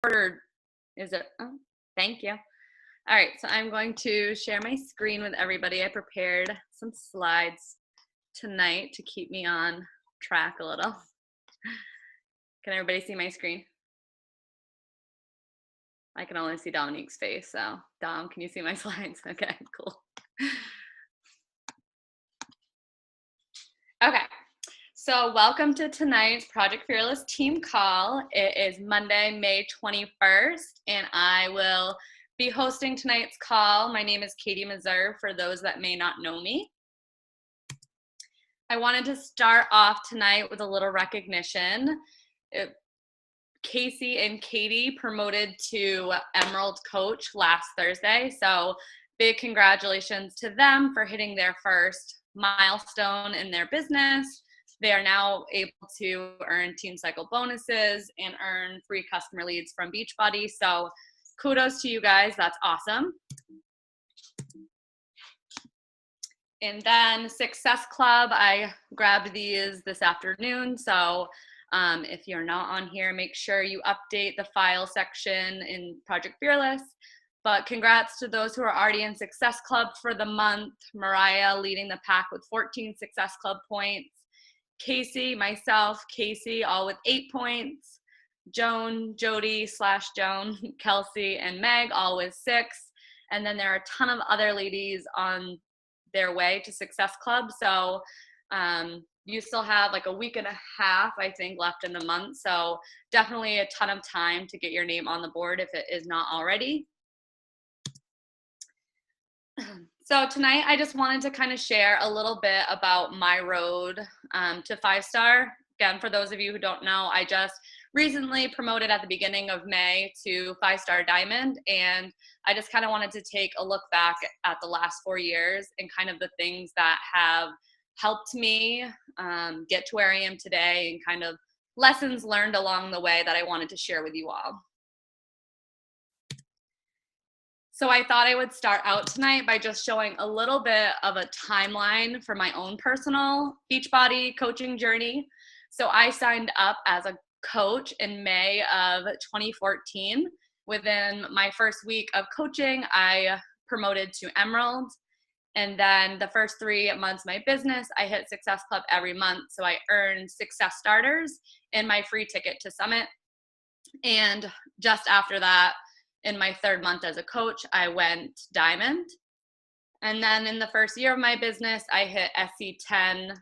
Or is it? Oh, thank you. All right, so I'm going to share my screen with everybody. I prepared some slides tonight to keep me on track a little. Can everybody see my screen? I can only see Dominique's face, so Dom, can you see my slides? Okay, cool. Okay, so welcome to tonight's Project Fearless team call. It is Monday, May 21st, and I will be hosting tonight's call. My name is Katie Meserve, for those that may not know me. I wanted to start off tonight with a little recognition. Casey and Katie promoted to Emerald Coach last Thursday, so big congratulations to them for hitting their first milestone in their business. They are now able to earn team cycle bonuses and earn free customer leads from Beachbody, so kudos to you guys, that's awesome. And then Success Club, I grabbed these this afternoon, so if you're not on here, make sure you update the file section in Project Fearless. But congrats to those who are already in Success Club for the month. Mariah leading the pack with 14 Success Club points. Casey, myself, Casey, all with 8 points. Joan, Jody / Joan, Kelsey, and Meg, all with 6. And then there are a ton of other ladies on their way to Success Club. So you still have like a week and a half, I think, left in the month. So definitely a ton of time to get your name on the board if it is not already. So tonight I just wanted to kind of share a little bit about my road to 5-star. Again, for those of you who don't know, I just recently promoted at the beginning of May to 5-star diamond, and I just kind of wanted to take a look back at the last 4 years and kind of the things that have helped me get to where I am today and kind of lessons learned along the way that I wanted to share with you all. So I thought I would start out tonight by just showing a little bit of a timeline for my own personal Beachbody coaching journey. So I signed up as a coach in May of 2014. Within my first week of coaching, I promoted to Emerald. And then the first 3 months of my business, I hit Success Club every month. So I earned Success Starters and my free ticket to Summit. And just after that, in my 3rd month as a coach, I went Diamond. And then in the first year of my business, I hit SC10,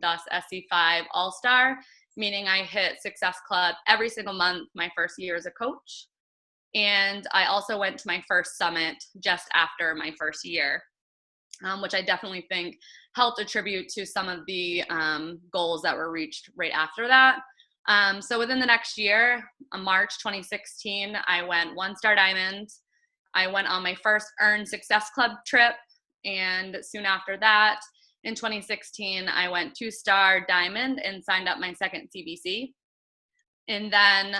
thus SC5 All-Star, meaning I hit Success Club every single month my first year as a coach. And I also went to my first summit just after my first year, which I definitely think helped attribute to some of the goals that were reached right after that. So within the next year, March 2016, I went 1-star diamond. I went on my first Earn Success Club trip. And soon after that, in 2016, I went 2-star diamond and signed up my second CBC. And then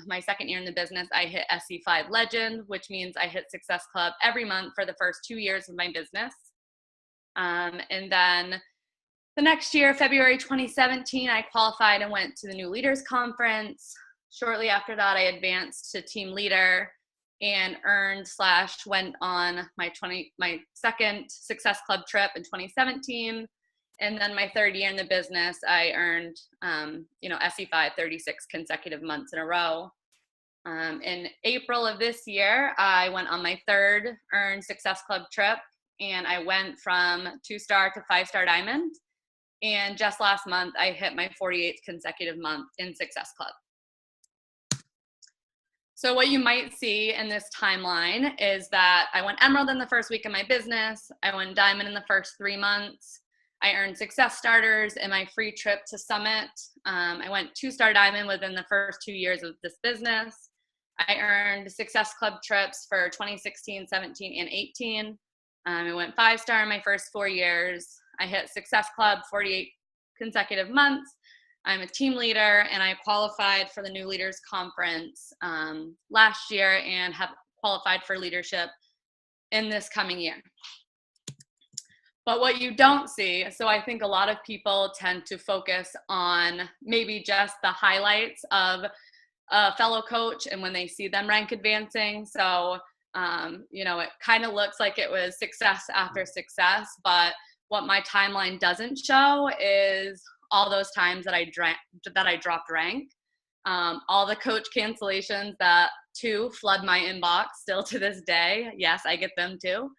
my second year in the business, I hit SC5 Legend, which means I hit Success Club every month for the first 2 years of my business. And then the next year, February 2017, I qualified and went to the New Leaders Conference. Shortly after that, I advanced to team leader and earned/went on my second Success Club trip in 2017. And then my 3rd year in the business, I earned, SC5 36 consecutive months in a row. In April of this year, I went on my 3rd Earn Success Club trip, and I went from 2-star to 5-star diamond. And just last month, I hit my 48th consecutive month in Success Club. So what you might see in this timeline is that I went Emerald in the first week of my business. I went Diamond in the first 3 months. I earned Success Starters in my free trip to Summit. I went 2-star Diamond within the first 2 years of this business. I earned Success Club trips for 2016, 17, and 18. I went 5-star in my first 4 years. I hit Success Club 48 consecutive months. I'm a team leader, and I qualified for the New Leaders Conference last year and have qualified for leadership in this coming year. But what you don't see, so I think a lot of people tend to focus on maybe just the highlights of a fellow coach and when they see them rank advancing. So, it kind of looks like it was success after success, but what my timeline doesn't show is all those times that I dropped rank. All the coach cancellations that flood my inbox still to this day. Yes, I get them too.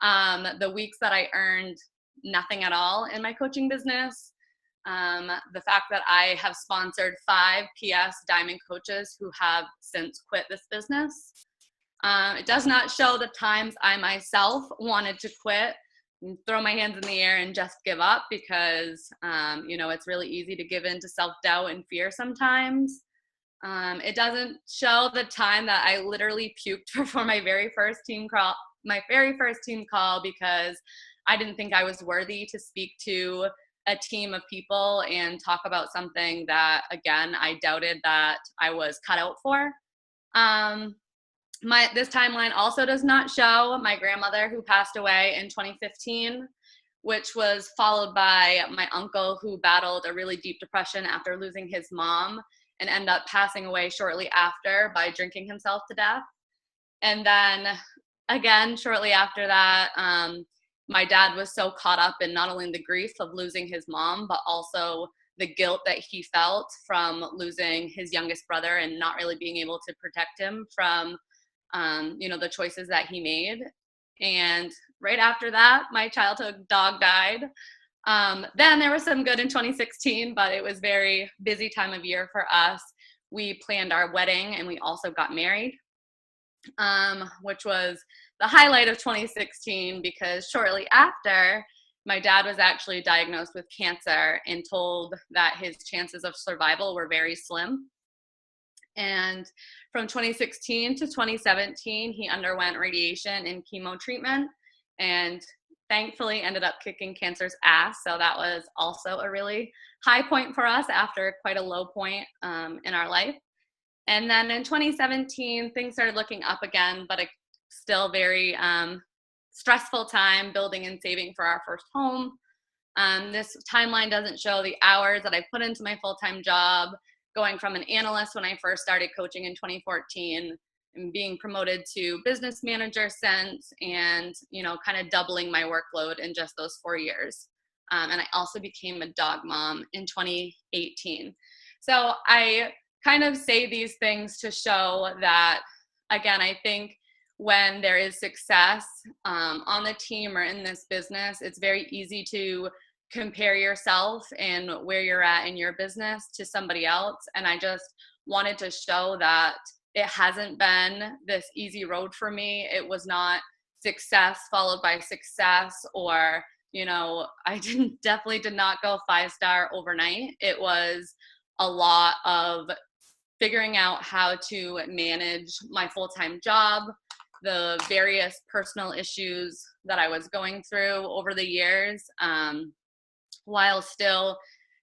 The weeks that I earned nothing at all in my coaching business. The fact that I have sponsored 5 PS Diamond coaches who have since quit this business. It does not show the times I myself wanted to quit and throw my hands in the air and just give up because, it's really easy to give in to self-doubt and fear sometimes. It doesn't show the time that I literally puked before my very first team call because I didn't think I was worthy to speak to a team of people and talk about something that, again, I doubted that I was cut out for. This timeline also does not show my grandmother who passed away in 2015, which was followed by my uncle who battled a really deep depression after losing his mom and ended up passing away shortly after by drinking himself to death. And then again, shortly after that, my dad was so caught up in not only the grief of losing his mom, but also the guilt that he felt from losing his youngest brother and not really being able to protect him from, the choices that he made. And right after that, my childhood dog died. Then there was some good in 2016, but it was very busy time of year for us. We planned our wedding and we also got married, which was the highlight of 2016 because shortly after, my dad was actually diagnosed with cancer and told that his chances of survival were very slim. And from 2016 to 2017, he underwent radiation and chemo treatment and thankfully ended up kicking cancer's ass. So that was also a really high point for us after quite a low point in our life. And then in 2017, things started looking up again, but a still very stressful time building and saving for our first home. This timeline doesn't show the hours that I put into my full-time job, going from an analyst when I first started coaching in 2014 and being promoted to business manager since, and, kind of doubling my workload in just those 4 years. And I also became a dog mom in 2018. So I kind of say these things to show that, again, I think when there is success on the team or in this business, it's very easy to compare yourself and where you're at in your business to somebody else. And I just wanted to show that it hasn't been this easy road for me. It was not success followed by success, or, I definitely did not go 5-star overnight. It was a lot of figuring out how to manage my full-time job, the various personal issues that I was going through over the years, while still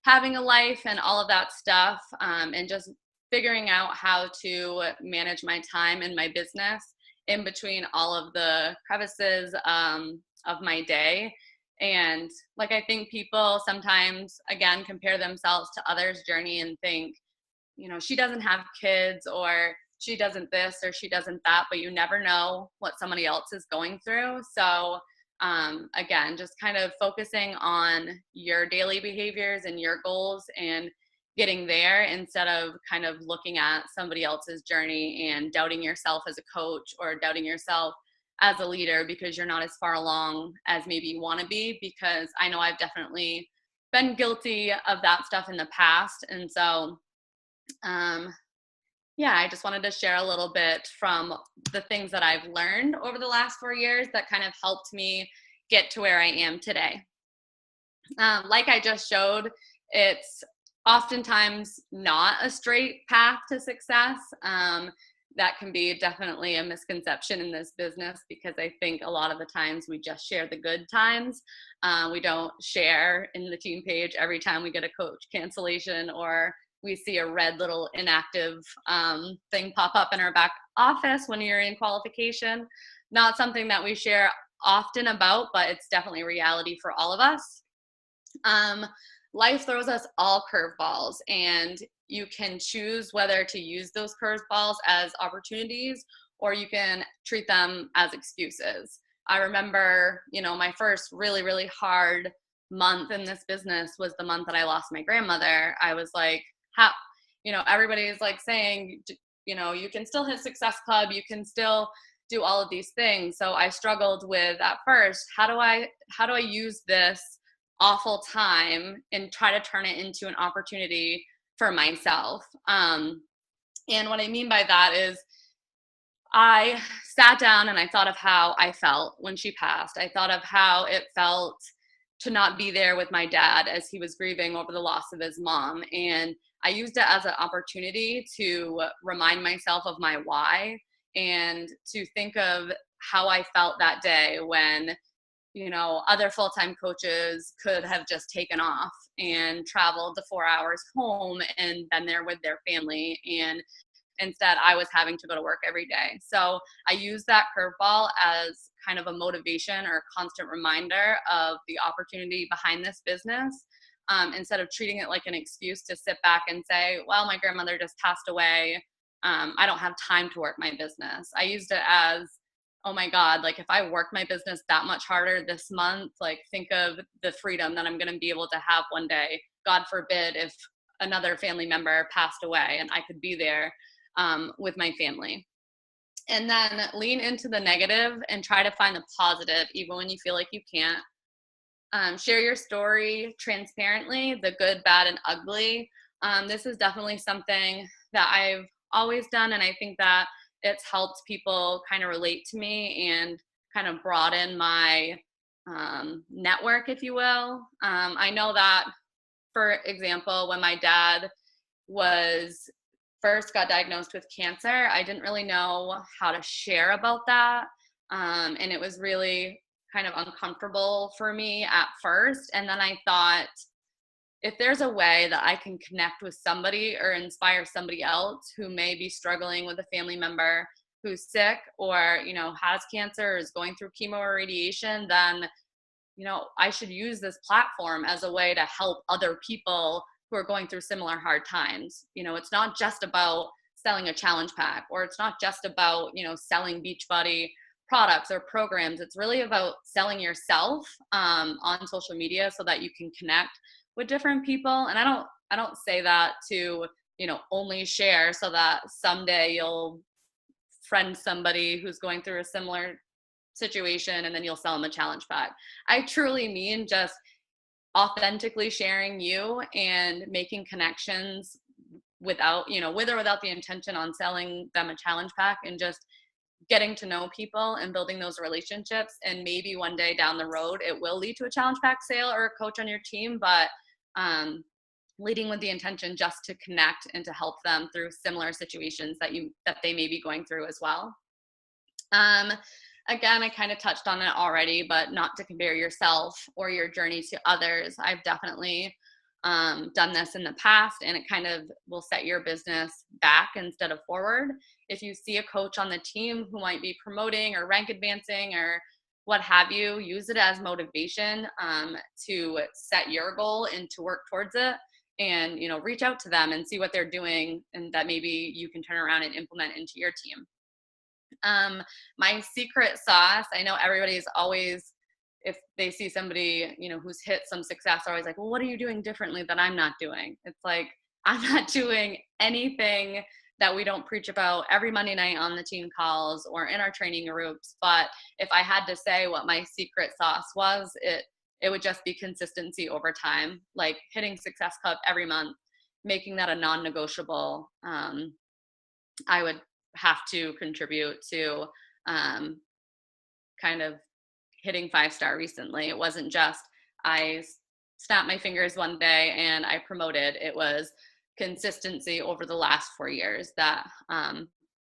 having a life and all of that stuff, and just figuring out how to manage my time and my business in between all of the crevices of my day. And I think people sometimes, again, compare themselves to others' journey and think, she doesn't have kids, or she doesn't this, or she doesn't that, but you never know what somebody else is going through. So again, just kind of focusing on your daily behaviors and your goals and getting there instead of kind of looking at somebody else's journey and doubting yourself as a coach or doubting yourself as a leader because you're not as far along as maybe you want to be, because I know I've definitely been guilty of that stuff in the past. And so I just wanted to share a little bit from the things that I've learned over the last 4 years that kind of helped me get to where I am today. Like I just showed, it's oftentimes not a straight path to success. That can be definitely a misconception in this business, because I think a lot of the times we just share the good times. We don't share in the team page every time we get a coach cancellation or we see a red little inactive thing pop up in our back office when you're in qualification. Not something that we share often about, but it's definitely reality for all of us. life throws us all curveballs, and you can choose whether to use those curveballs as opportunities, or you can treat them as excuses. I remember, my first really, really hard month in this business was the month that I lost my grandmother. I was like, how, everybody's like saying, you can still hit Success Club, you can still do all of these things. So I struggled with at first, how do I use this awful time and try to turn it into an opportunity for myself. And what I mean by that is I sat down and I thought of how I felt when she passed. I thought of how it felt to not be there with my dad as he was grieving over the loss of his mom. And I used it as an opportunity to remind myself of my why and to think of how I felt that day when, other full-time coaches could have just taken off and traveled the 4 hours home and been there with their family. And instead, I was having to go to work every day. So I use that curveball as kind of a motivation or a constant reminder of the opportunity behind this business, instead of treating it like an excuse to sit back and say, well, my grandmother just passed away. I don't have time to work my business. I used it as, oh my God, like if I work my business that much harder this month, like think of the freedom that I'm going to be able to have one day. God forbid if another family member passed away and I could be there with my family. And then lean into the negative and try to find the positive, even when you feel like you can't. Share your story transparently, the good, bad, and ugly. This is definitely something that I've always done, and I think that it's helped people kind of relate to me and kind of broaden my network, if you will. I know that, for example, when my dad was first got diagnosed with cancer, I didn't really know how to share about that. And it was really kind of uncomfortable for me at first. And then I thought, if there's a way that I can connect with somebody or inspire somebody else who may be struggling with a family member who's sick or, has cancer or is going through chemo or radiation, then, I should use this platform as a way to help other people who are going through similar hard times. It's not just about selling a challenge pack, or it's not just about, selling Beachbody products or programs. It's really about selling yourself on social media so that you can connect with different people. And I don't say that to, only share so that someday you'll friend somebody who's going through a similar situation and then you'll sell them a challenge pack. I truly mean just authentically sharing you and making connections without, with or without the intention on selling them a challenge pack, and just getting to know people and building those relationships. And maybe one day down the road, it will lead to a challenge pack sale or a coach on your team, but leading with the intention just to connect and to help them through similar situations that they may be going through as well. Again, I kind of touched on it already, but not to compare yourself or your journey to others. I've definitely done this in the past, and it kind of will set your business back instead of forward. If you see a coach on the team who might be promoting or rank advancing or what have you, use it as motivation to set your goal and to work towards it, and reach out to them and see what they're doing, and that maybe you can turn around and implement into your team. My secret sauce, I know everybody's always, if they see somebody, who's hit some success, always like, well, what are you doing differently that I'm not doing? It's like, I'm not doing anything that we don't preach about every Monday night on the team calls or in our training groups. But if I had to say what my secret sauce was, it would just be consistency over time, like hitting Success Club every month, making that a non-negotiable. I would have to contribute to kind of hitting 5-star recently. It wasn't just I snapped my fingers one day and I promoted. It was consistency over the last 4 years that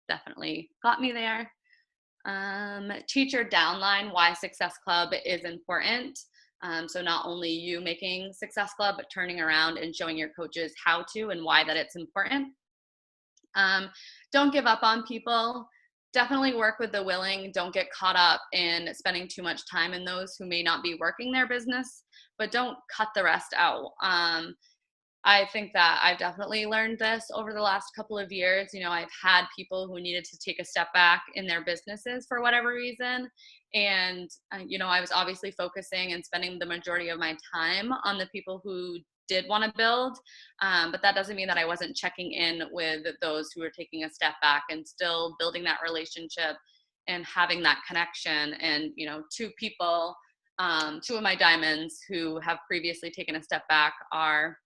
definitely got me there. Teach your downline why Success Club is important. So not only you making Success Club, but turning around and showing your coaches how to and why that it's important. Don't give up on people. definitely work with the willing. Don't get caught up in spending too much time in those who may not be working their business, but don't cut the rest out. I think that I've definitely learned this over the last couple of years. I've had people who needed to take a step back in their businesses for whatever reason. And, I was obviously focusing and spending the majority of my time on the people who did want to build. But that doesn't mean that I wasn't checking in with those who were taking a step back and still building that relationship and having that connection. And, two people, two of my diamonds who have previously taken a step back are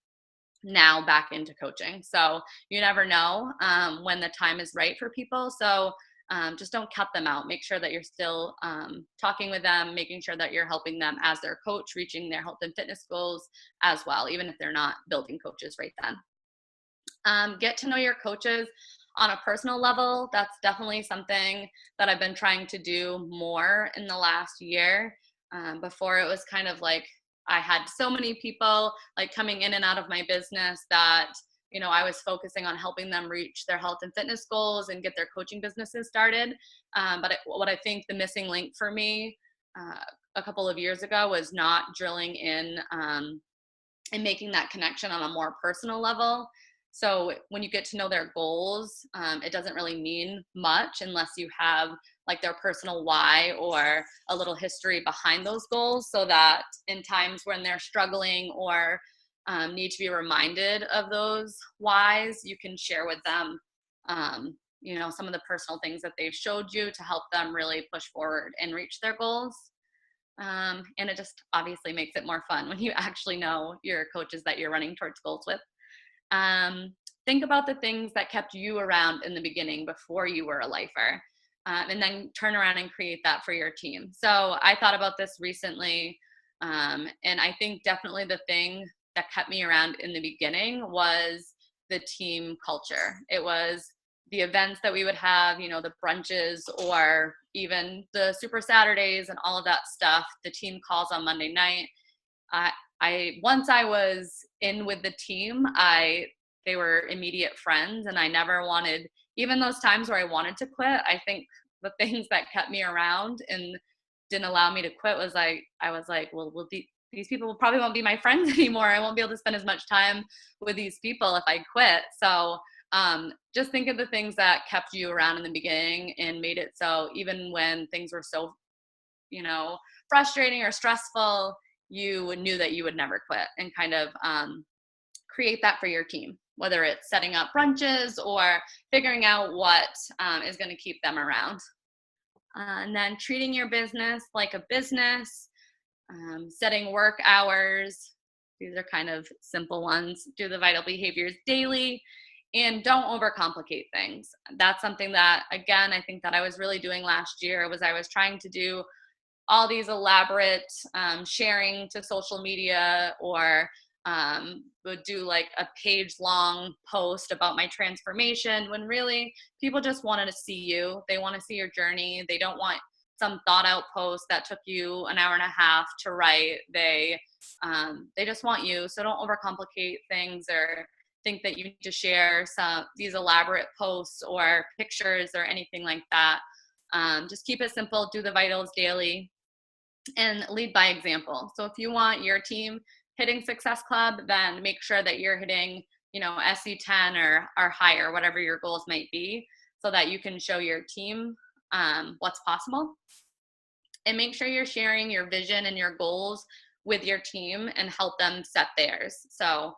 now back into coaching. So you never know when the time is right for people. So just don't cut them out. Make sure that you're still talking with them, making sure that you're helping them as their coach, reaching their health and fitness goals as well, even if they're not building coaches right then. Get to know your coaches on a personal level. That's definitely something that I've been trying to do more in the last year. Before it was kind of like I had so many people like coming in and out of my business that, I was focusing on helping them reach their health and fitness goals and get their coaching businesses started. But what I think the missing link for me a couple of years ago was not drilling in and making that connection on a more personal level. So when you get to know their goals, it doesn't really mean much unless you have like their personal why or a little history behind those goals, so that in times when they're struggling or need to be reminded of those whys, you can share with them, some of the personal things that they've showed you to help them really push forward and reach their goals. And it just obviously makes it more fun when you actually know your coaches that you're running towards goals with. Think about the things that kept you around in the beginning before you were a lifer, and then turn around and create that for your team. So I thought about this recently, and I think definitely the thing that kept me around in the beginning was the team culture. It was the events that we would have, the brunches or even the Super Saturdays and all of that stuff, the team calls on Monday night. Once I was in with the team, they were immediate friends, and I never wanted, even those times where I wanted to quit, I think the things that kept me around and didn't allow me to quit was I was like, well, these people probably won't be my friends anymore. I won't be able to spend as much time with these people if I quit. So just think of the things that kept you around in the beginning and made it so even when things were so, frustrating or stressful, you knew that you would never quit, and kind of create that for your team, whether it's setting up brunches or figuring out what is going to keep them around. And then treating your business like a business, setting work hours. These are kind of simple ones. Do the vital behaviors daily, and don't overcomplicate things. That's something that, again, I think that I was really doing last year. I was trying to do all these elaborate sharing to social media, or would do like a page long post about my transformation, when really people just wanted to see you. They want to see your journey. They don't want some thought out post that took you an hour and a half to write. They just want you. So don't overcomplicate things or think that you need to share these elaborate posts or pictures or anything like that. Just keep it simple. Do the vitals daily and lead by example. So if you want your team hitting Success Club, then make sure that you're hitting, SC10 or higher, whatever your goals might be, so that you can show your team what's possible. And make sure you're sharing your vision and your goals with your team and help them set theirs. So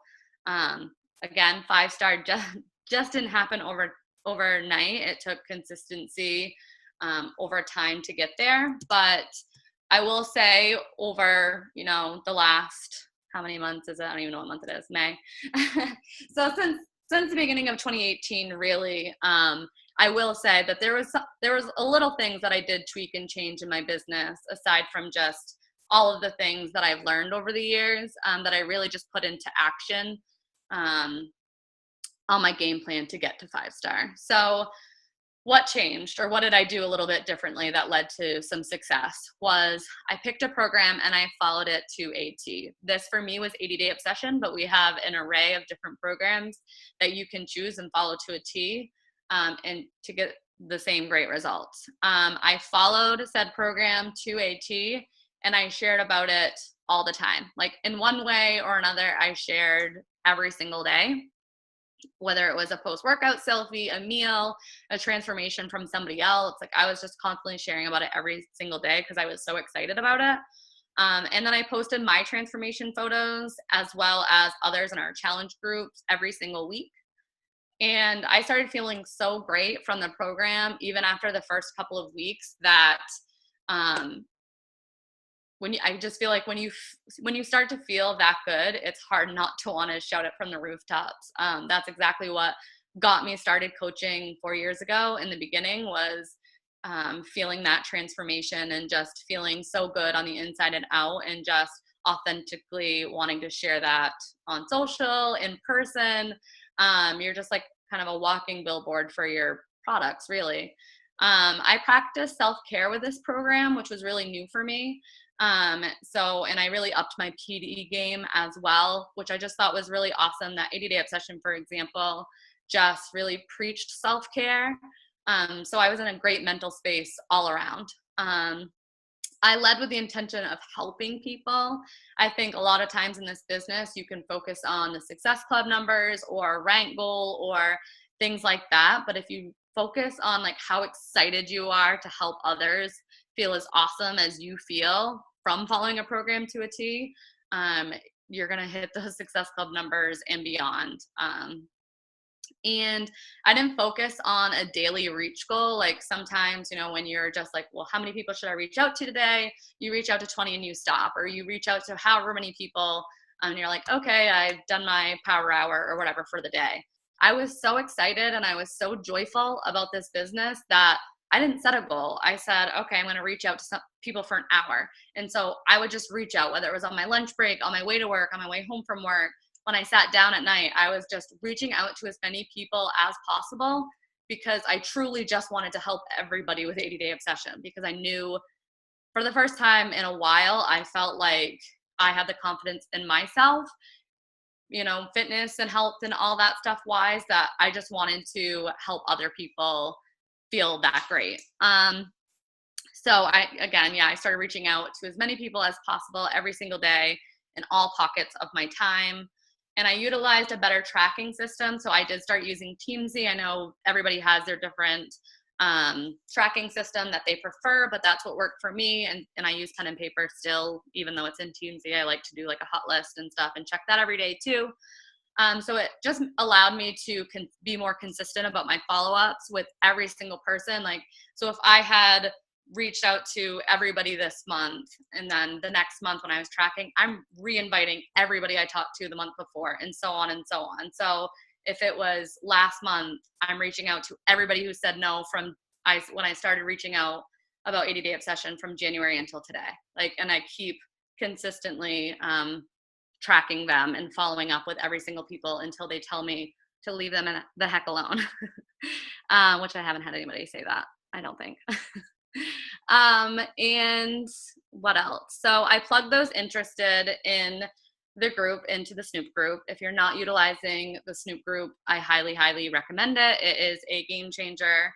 again, 5-star just didn't happen overnight. It took consistency over time to get there. But I will say over, the last, how many months is it? I don't even know what month it is, May. So since the beginning of 2018, really, I will say that there was a little things that I did tweak and change in my business, aside from just all of the things that I've learned over the years, that I really just put into action on my game plan to get to 5-star. So what changed, or what did I do a little bit differently that led to some success, was I picked a program and I followed it to a T. This for me was 80-Day Obsession, but we have an array of different programs that you can choose and follow to a T. And to get the same great results. I followed said program to a T, and I shared about it all the time. Like in one way or another, I shared every single day, whether it was a post-workout selfie, a meal, a transformation from somebody else. Like I was just constantly sharing about it every single day because I was so excited about it. And then I posted my transformation photos as well as others in our challenge groups every single week. And I started feeling so great from the program, even after the first couple of weeks, that um, I just feel like when you start to feel that good, it's hard not to want to shout it from the rooftops. That's exactly what got me started coaching 4 years ago. In the beginning, was feeling that transformation and just feeling so good on the inside and out, and just authentically wanting to share that on social, in person. You're just like kind of a walking billboard for your products, really. I practiced self-care with this program, which was really new for me. And I really upped my PD game as well, which I just thought was really awesome. That 80-day obsession, for example, just really preached self-care. So I was in a great mental space all around. I led with the intention of helping people. I think a lot of times in this business, you can focus on the Success Club numbers or rank goal or things like that. But if you focus on like how excited you are to help others feel as awesome as you feel from following a program to a T, you're going to hit those Success Club numbers and beyond. And I didn't focus on a daily reach goal. Like sometimes, when you're just like, well, how many people should I reach out to today? You reach out to 20 and you stop, or you reach out to however many people and you're like, okay, I've done my power hour or whatever for the day. I was so excited and I was so joyful about this business that I didn't set a goal. I said, okay, I'm going to reach out to some people for an hour. And so I would just reach out, whether it was on my lunch break, on my way to work, on my way home from work. When I sat down at night, I was just reaching out to as many people as possible because I truly just wanted to help everybody with 80-day obsession, because I knew for the first time in a while, I felt like I had the confidence in myself, fitness and health and all that stuff wise, that I just wanted to help other people feel that great. So I started reaching out to as many people as possible every single day in all pockets of my time. And I utilized a better tracking system. So I did start using Teamsy. I know everybody has their different tracking system that they prefer, but that's what worked for me. And I use pen and paper still, even though it's in Teamsy. I like to do like a hot list and stuff and check that every day too. So it just allowed me to be more consistent about my follow-ups with every single person. Like, so if I had reached out to everybody this month, and then the next month when I was tracking, I'm re-inviting everybody I talked to the month before, and so on and so on. So if it was last month, I'm reaching out to everybody who said no when I started reaching out about 80-day obsession from January until today. And I keep consistently tracking them and following up with every single people until they tell me to leave them the heck alone, which I haven't had anybody say that, I don't think. And what else? So I plugged those interested in the group into the Snoop group. If you're not utilizing the Snoop group, I highly, highly recommend it. It is a game changer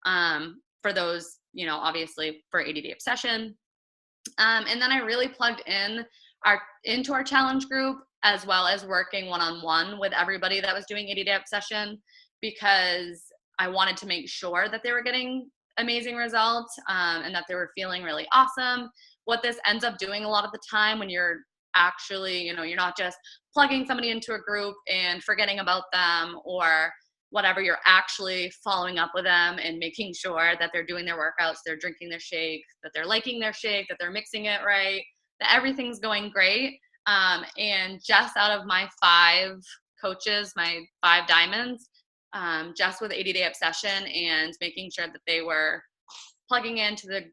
for those, obviously for 80-day obsession. And then I really plugged into our challenge group, as well as working one-on-one with everybody that was doing 80-day obsession, because I wanted to make sure that they were getting amazing results and that they were feeling really awesome. What this ends up doing a lot of the time when you're actually, you're not just plugging somebody into a group and forgetting about them or whatever, you're actually following up with them and making sure that they're doing their workouts, they're drinking their shake, that they're liking their shake, that they're mixing it right, that everything's going great. And just out of my 5 coaches, my 5 diamonds, just with 80-day obsession and making sure that they were plugging into the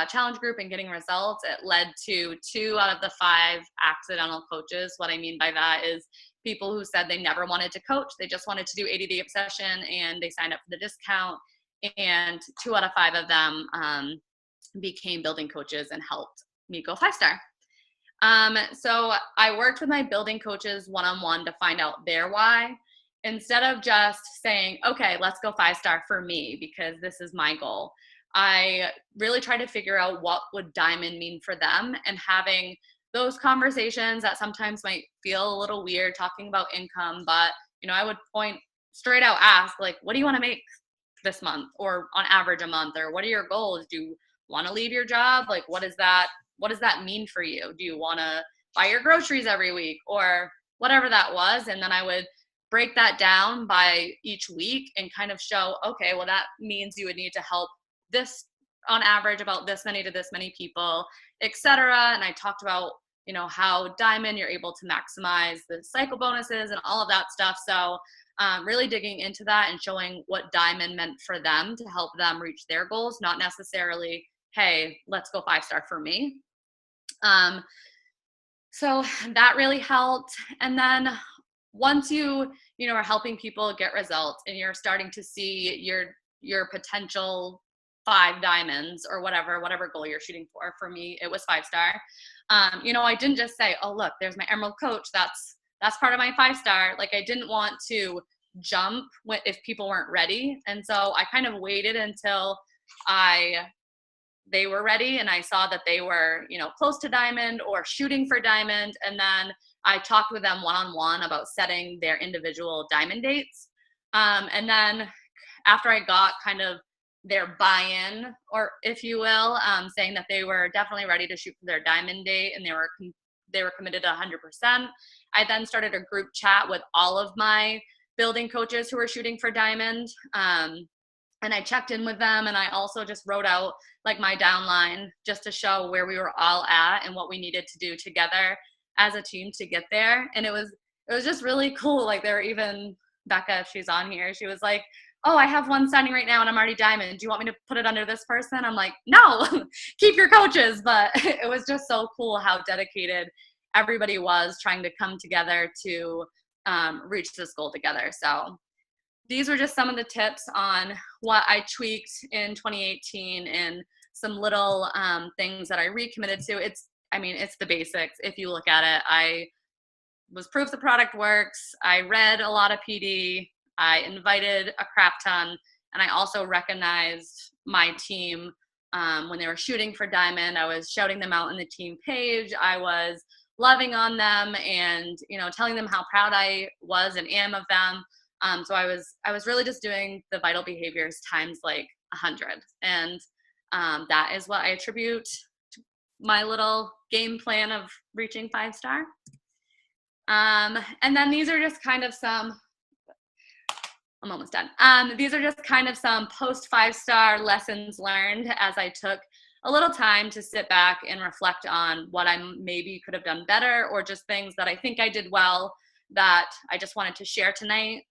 challenge group and getting results, it led to 2 out of the 5 accidental coaches. What I mean by that is people who said they never wanted to coach, they just wanted to do 80-day obsession, and they signed up for the discount. And 2 out of 5 of them became building coaches and helped me go 5-star. So I worked with my building coaches one-on-one to find out their why. instead of just saying, okay, let's go 5-star for me because this is my goal, I really try to figure out what would diamond mean for them, and having those conversations that sometimes might feel a little weird talking about income, but I would point straight out, ask like, what do you want to make this month, or on average a month, or what are your goals? Do you want to leave your job? Like, what does that mean for you? Do you want to buy your groceries every week, or whatever that was? And then I would break that down by each week and kind of show, okay, well, that means you would need to help this on average about this many to this many people, etc. And I talked about, how diamond, you're able to maximize the cycle bonuses and all of that stuff. So really digging into that and showing what diamond meant for them to help them reach their goals, not necessarily, hey, let's go 5-star for me. So that really helped. And then once you are helping people get results, and you're starting to see your potential 5 diamonds or whatever goal you're shooting for. For me, it was 5-star. I didn't just say, oh, look, there's my Emerald Coach. That's part of my 5-star. Like, I didn't want to jump if people weren't ready. And so I kind of waited until they were ready and I saw that they were, close to diamond or shooting for diamond. And then I talked with them one-on-one about setting their individual diamond dates. And then after I got kind of their buy-in, or if you will, saying that they were definitely ready to shoot for their diamond date and they were committed to 100%, I then started a group chat with all of my building coaches who were shooting for diamond. And I checked in with them, and I also just wrote out like my downline just to show where we were all at and what we needed to do together as a team to get there. And it was just really cool. Like, there were even Becca, if she's on here, she was like, oh, I have one signing right now and I'm already diamond. Do you want me to put it under this person? I'm like, no, keep your coaches. But it was just so cool how dedicated everybody was trying to come together to reach this goal together. So these were just some of the tips on what I tweaked in 2018 and some little things that I recommitted to. It's the basics. If you look at it, I was proof the product works. I read a lot of PD. I invited a crap ton. And I also recognized my team when they were shooting for diamond. I was shouting them out in the team page. I was loving on them and, telling them how proud I was and am of them. So I was really just doing the vital behaviors times like 100. And that is what I attribute to my little game plan of reaching 5-star. And then these are just kind of some, I'm almost done. These are just kind of some post 5-star lessons learned as I took a little time to sit back and reflect on what I maybe could have done better, or just things that I think I did well that I just wanted to share tonight.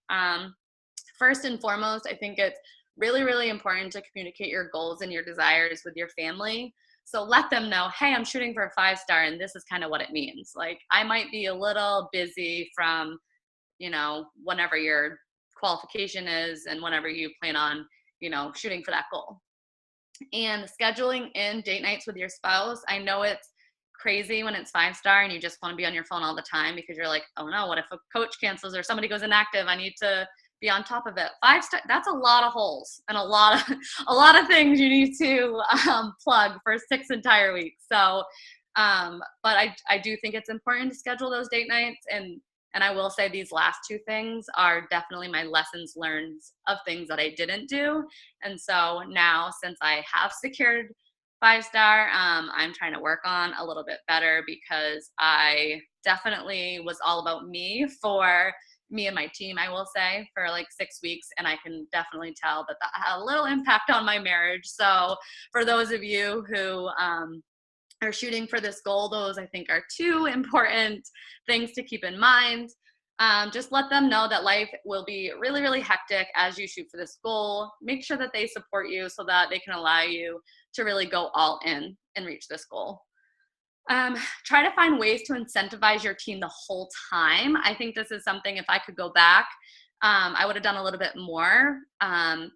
First and foremost, I think it's really, really important to communicate your goals and your desires with your family. So let them know, hey, I'm shooting for a 5-star and this is kind of what it means. Like, I might be a little busy from, whenever your qualification is and whenever you plan on, shooting for that goal. And scheduling in date nights with your spouse. I know it's crazy when it's 5-star and you just want to be on your phone all the time because you're like, oh no, what if a coach cancels or somebody goes inactive? I need to be on top of it. 5-star, that's a lot of holes and a lot of things you need to plug for 6 entire weeks. So, but I do think it's important to schedule those date nights. And I will say these last 2 things are definitely my lessons learned of things that I didn't do. And so now, since I have secured 5-star, I'm trying to work on a little bit better, because I definitely was all about me for me and my team, I will say, for like 6 weeks. And I can definitely tell that had a little impact on my marriage. So for those of you who are shooting for this goal, those I think are 2 important things to keep in mind. Just let them know that life will be really, really hectic as you shoot for this goal. Make sure that they support you so that they can allow you to really go all in and reach this goal. Try to find ways to incentivize your team the whole time. I think this is something, if I could go back, I would have done a little bit more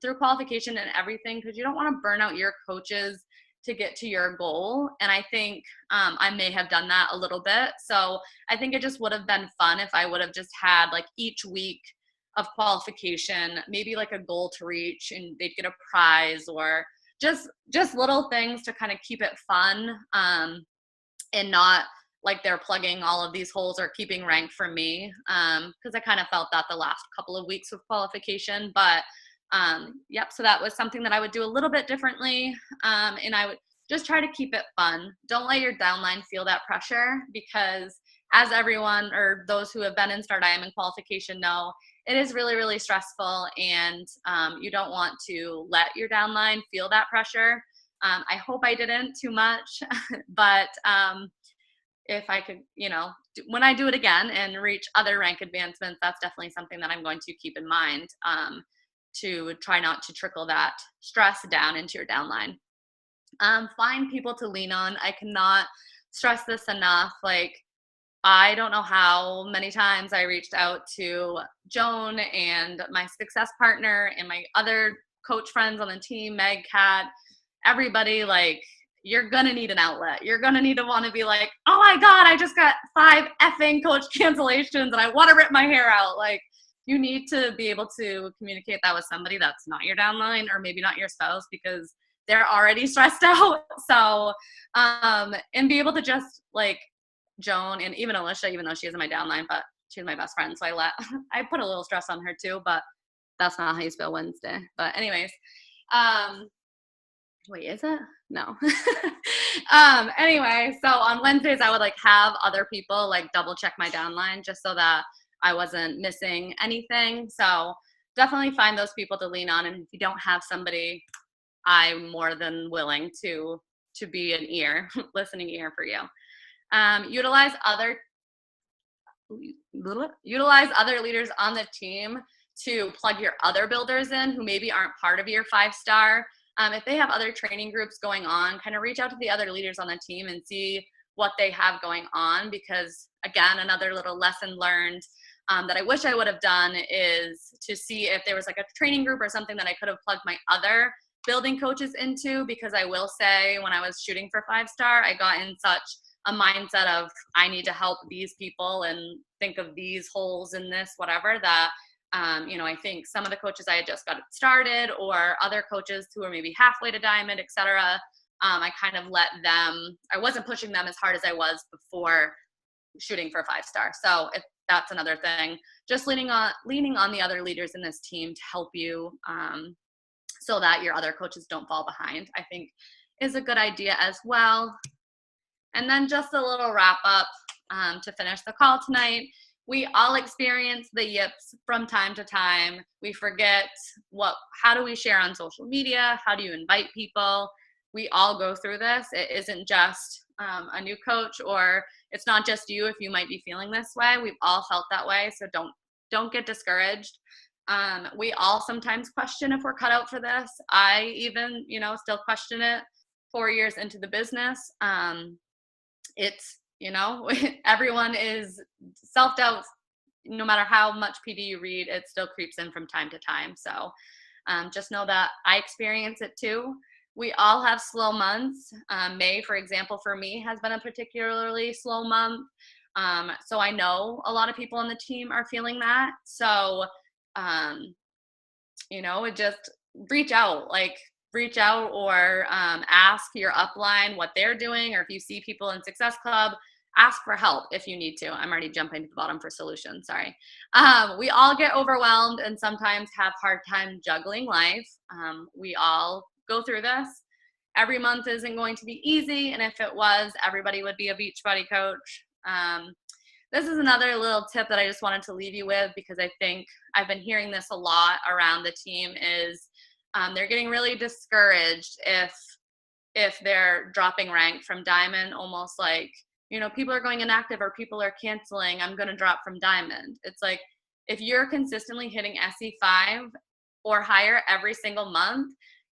through qualification and everything, because you don't want to burn out your coaches to get to your goal. And I think I may have done that a little bit. So I think it just would have been fun if I would have just had like each week of qualification, maybe like a goal to reach and they'd get a prize, or just little things to kind of keep it fun, and not like they're plugging all of these holes or keeping rank for me, because I kind of felt that the last couple of weeks of qualification. But yep, so that was something that I would do a little bit differently, and I would just try to keep it fun. Don't let your downline feel that pressure, because as everyone or those who have been in Star Diamond qualification know, it is really, really stressful, and you don't want to let your downline feel that pressure. I hope I didn't too much, but if I could, when I do it again and reach other rank advancements, that's definitely something that I'm going to keep in mind, to try not to trickle that stress down into your downline. Find people to lean on. I cannot stress this enough. Like, I don't know how many times I reached out to Joan and my success partner and my other coach friends on the team, Meg, Kat, everybody. Like, you're going to need an outlet. You're going to need to want to be like, oh my God, I just got 5 effing coach cancellations and I want to rip my hair out. Like, you need to be able to communicate that with somebody that's not your downline, or maybe not your spouse, because they're already stressed out. So, and be able to just like Joan and even Alicia, even though she isn't my downline, but she's my best friend. So I put a little stress on her too, but that's not how you spell Wednesday. But anyways, wait, is it? No. Anyway, so on Wednesdays, I would like have other people like double check my downline just so that I wasn't missing anything. So definitely find those people to lean on. And if you don't have somebody, I'm more than willing to be an ear, listening ear for you. Utilize other leaders on the team to plug your other builders in who maybe aren't part of your 5-star. If they have other training groups going on, kind of reach out to the other leaders on the team and see what they have going on, because again, another little lesson learned that I wish I would have done is to see if there was like a training group or something that I could have plugged my other building coaches into, because I will say when I was shooting for 5-star, I got in such a mindset of I need to help these people and think of these holes in this, whatever, that I think some of the coaches I had just got started, or other coaches who were maybe halfway to diamond, etc. I kind of let them, I wasn't pushing them as hard as I was before shooting for 5-star. So if that's another thing, just leaning on the other leaders in this team to help you, so that your other coaches don't fall behind, I think is a good idea as well. And then just a little wrap up to finish the call tonight. We all experience the yips from time to time. We forget how do we share on social media? How do you invite people? We all go through this. It isn't just a new coach, or it's not just you if you might be feeling this way. We've all felt that way. So don't get discouraged. We all sometimes question if we're cut out for this. I even, still question it 4 years into the business. It's, everyone is self-doubt. No matter how much PD you read, it still creeps in from time to time. So just know that I experience it too. We all have slow months. May, for example, for me has been a particularly slow month. So I know a lot of people on the team are feeling that. So, just reach out or ask your upline what they're doing, or if you see people in Success Club, ask for help if you need to. I'm already jumping to the bottom for solutions. Sorry. We all get overwhelmed and sometimes have hard time juggling life. We all go through this. Every month isn't going to be easy. And if it was, everybody would be a Beachbody coach. This is another little tip that I just wanted to leave you with, because I think I've been hearing this a lot around the team is they're getting really discouraged if they're dropping rank from diamond, almost like, people are going inactive or people are canceling, I'm going to drop from diamond. It's like, if you're consistently hitting SE5 or higher every single month,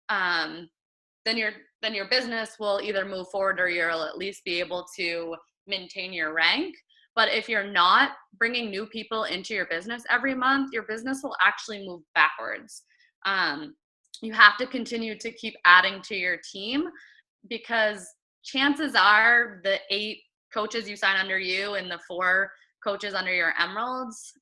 then your business will either move forward, or you'll at least be able to maintain your rank. But if you're not bringing new people into your business every month, your business will actually move backwards. You have to continue to keep adding to your team, because chances are the 8 coaches you sign under you and the 4 coaches under your emeralds.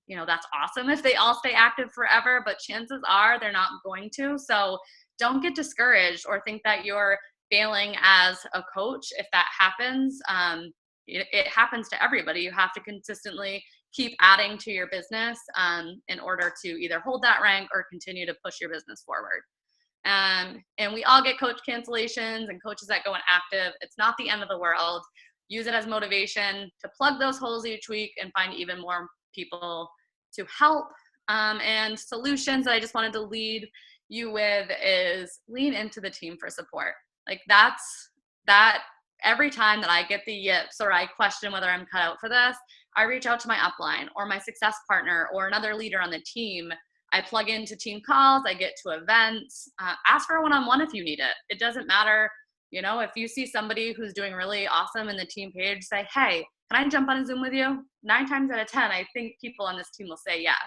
You know, that's awesome if they all stay active forever, but chances are they're not going to. So don't get discouraged or think that you're failing as a coach if that happens. It happens to everybody. You have to consistently keep adding to your business in order to either hold that rank or continue to push your business forward. And we all get coach cancellations and coaches that go inactive. It's not the end of the world. Use it as motivation to plug those holes each week and find even more people to help. And solutions that I just wanted to lead you with is lean into the team for support. Like that every time that I get the yips or I question whether I'm cut out for this, I reach out to my upline or my success partner or another leader on the team. I plug into team calls, I get to events, ask for a one-on-one if you need it. It doesn't matter, you know, if you see somebody who's doing really awesome in the team page, say, hey, can I jump on a Zoom with you? 9 times out of 10, I think people on this team will say yes.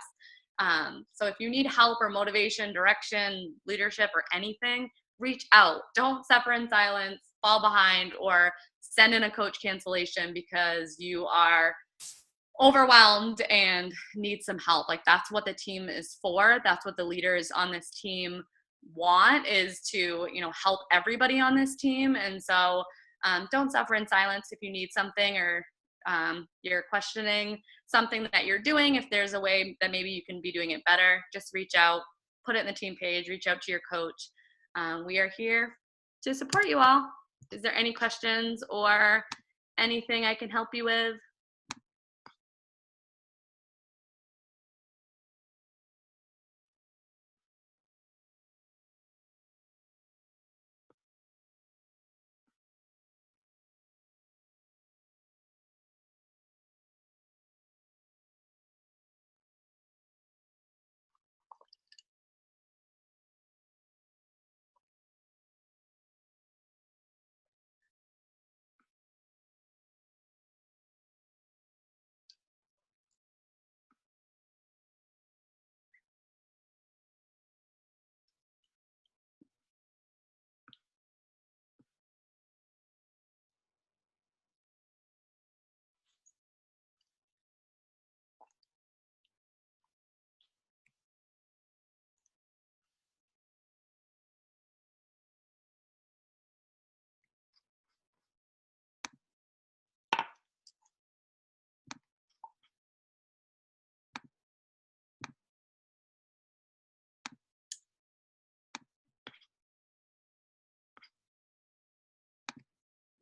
So if you need help or motivation, direction, leadership, or anything, reach out. Don't suffer in silence, fall behind, or send in a coach cancellation because you are overwhelmed and need some help. Like that's what the team is for. That's what the leaders on this team want, is to, you know, help everybody on this team. And so don't suffer in silence if you need something or you're questioning something that you're doing. If there's a way that maybe you can be doing it better, just reach out, put it in the team page, reach out to your coach. We are here to support you all. Is there any questions or anything I can help you with?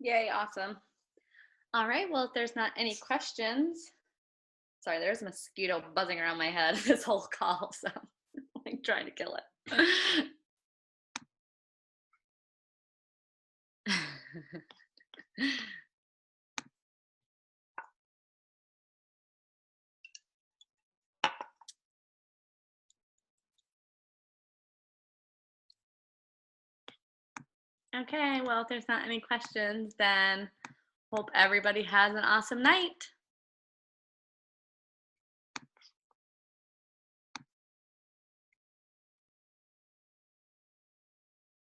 Yay, awesome. All right, well, if there's not any questions, sorry, there's a mosquito buzzing around my head this whole call, so I'm like trying to kill it. Okay, well, if there's not any questions, then hope everybody has an awesome night.